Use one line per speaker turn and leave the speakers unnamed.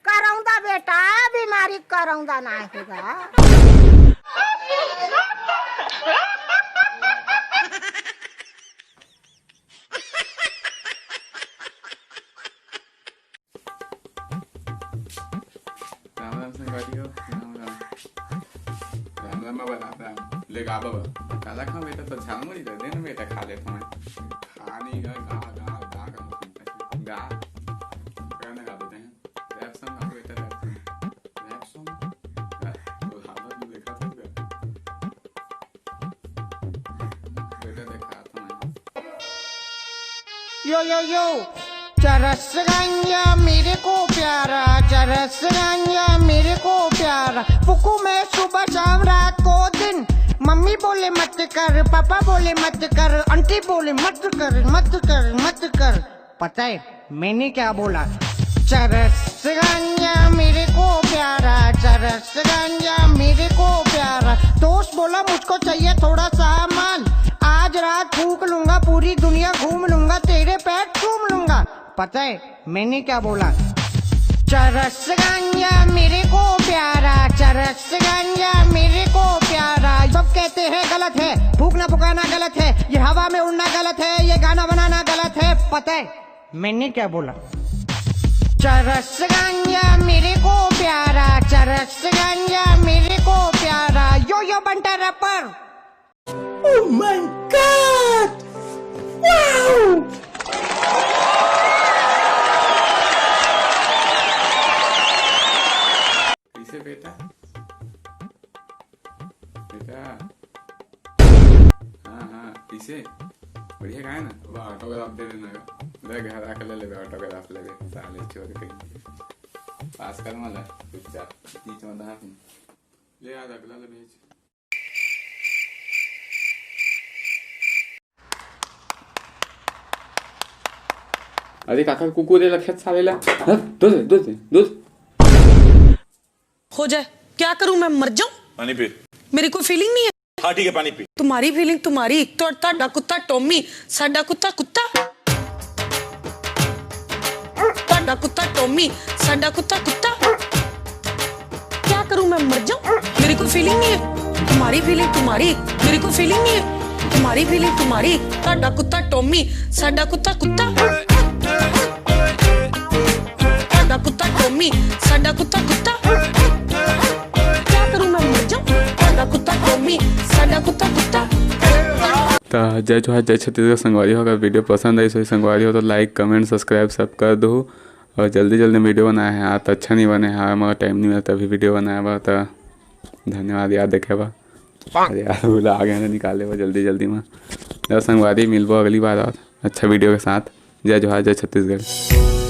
कराउँदा बेटा बीमारी कराउँदा ना होगा।
लेगा बाबा काला खा बेटा तो झाल मरी दे देना बेटा खा लेता मैं खाने का गा गा गा का गा गाना गा देते हैं रैप सॉन्ग गा बेटा रैप सॉन्ग तो हालत में देखा था बेटा देखा था मैं
यो चरस गंजा मेरे को प्यारा, चरस गंजा मेरे को प्यारा। फुकू मैं सुबह शाम रात को दिन, मम्मी बोले मत कर, पापा बोले मत कर, आंटी बोले मत कर मत कर मत कर। पता है मैंने क्या बोला? चरस गंजा मेरे को प्यारा, चरस गंजा मेरे को प्यारा। दोस्त बोला मुझको चाहिए थोड़ा सा माल, आज रात फूक लूंगा, पूरी दुनिया घूम लूंगा, तेरे पैर चूम लूंगा। पता है मैंने क्या बोला? चरस गंजा मेरे को प्यारा, चरस गंजा मेरे को प्यारा। सब कहते हैं गलत है, फूकना फुकाना गलत है, ये हवा में उड़ना गलत है, ये गाना बनाना गलत है। पता है मैंने क्या बोला? चरस गंजा मेरे को प्यारा, चरस गंजा मेरे को प्यारा। Yo Banta rapper. Oh my god, wow.
कैसे बेटा बेटा हाँ कैसे बढ़िया गाय ना वो ऑटोग्राफ दे देना ले घर आकर ले ले ऑटोग्राफ ले ले साले चोर कहीं पास कर माला चुपचाप तीच में हाथ ले आ अगला ले भेज। अरे काका कुकुरे लखेत सालेला दूध
हो जाए क्या करूं मैं, मर जाऊं?
पानी पी।
मेरी कोई फीलिंग नहीं है।
हाँ ठीक है पानी पी।
तुम्हारी फीलिंग तुम्हारी, तो ताड़ा कुत्ता टॉमी, साडा कुत्ता कुत्ता, ताड़ा कुत्ता टॉमी, साडा कुत्ता कुत्ता। क्या करूं मैं, मर जाऊं? मेरी कोई फीलिंग नहीं है। तुम्हारी फीलिंग तुम्हारी, मेरी कोई फीलिंग नहीं है। तुम्हारी फीलिंग तुम्हारी, ताड़ा कुत्ता टॉमी, साडा कुत्ता कुत्ता, ताड़ा कुत्ता टॉमी, साडा कुत्ता कुत्ता।
तो जय जोहार जय छत्तीसगढ़ संगवारी हो। अगर वीडियो पसंद आई सही संगवारी हो तो लाइक कमेंट सब्सक्राइब सब कर दो। और जल्दी वीडियो बनाए हैं हाँ तो अच्छा नहीं बने हाँ मगर टाइम नहीं मिलता अभी वीडियो बनाया बा तो धन्यवाद याद देखे बा यार बोला आ गए निकाले बा जल्दी में संगवारी मिलबो अगली बार और अच्छा वीडियो के साथ। जय जोहार जय छत्तीसगढ़।